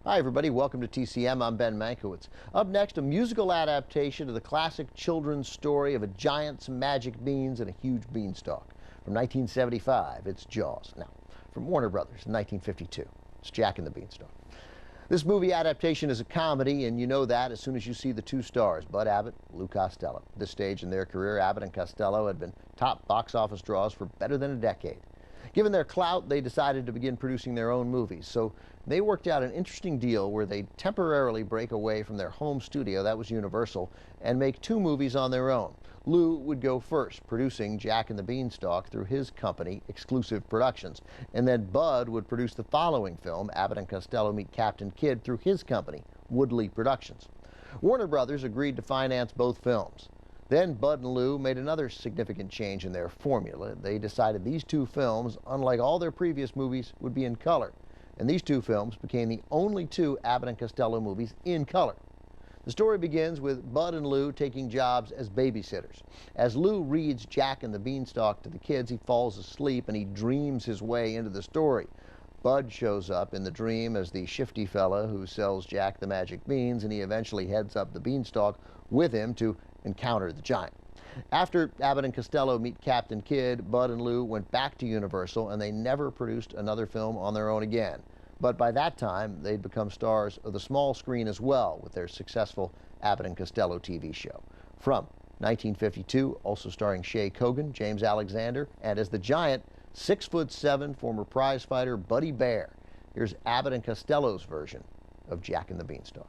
Hi everybody, welcome to TCM. I'm Ben Mankiewicz. Up next, a musical adaptation of the classic children's story of a giant's magic beans and a huge beanstalk. From 1975, it's Jaws. Now, from Warner Brothers in 1952, it's Jack and the Beanstalk. This movie adaptation is a comedy, and you know that as soon as you see the two stars, Bud Abbott, Lou Costello. At this stage in their career, Abbott and Costello had been top box office draws for better than a decade. Given their clout, they decided to begin producing their own movies. So they worked out an interesting deal where they'd temporarily break away from their home studio, that was Universal, and make two movies on their own. Lou would go first, producing Jack and the Beanstalk through his company, Exclusive Productions. And then Bud would produce the following film, Abbott and Costello Meet Captain Kidd, through his company, Woodley Productions. Warner Brothers agreed to finance both films. Then Bud and Lou made another significant change in their formula. They decided these two films, unlike all their previous movies, would be in color. And these two films became the only two Abbott and Costello movies in color. The story begins with Bud and Lou taking jobs as babysitters. As Lou reads Jack and the Beanstalk to the kids, he falls asleep and he dreams his way into the story. Bud shows up in the dream as the shifty fella who sells Jack the magic beans, and he eventually heads up the Beanstalk with him to encounter the giant. After Abbott and Costello Meet Captain Kidd, Bud and Lou went back to Universal, and they never produced another film on their own again. But by that time, they'd become stars of the small screen as well with their successful Abbott and Costello TV show. From 1952, also starring Shay Kogan, James Alexander, and as the giant, 6'7" former prize fighter Buddy Bear. Here's Abbott and Costello's version of Jack and the Beanstalk.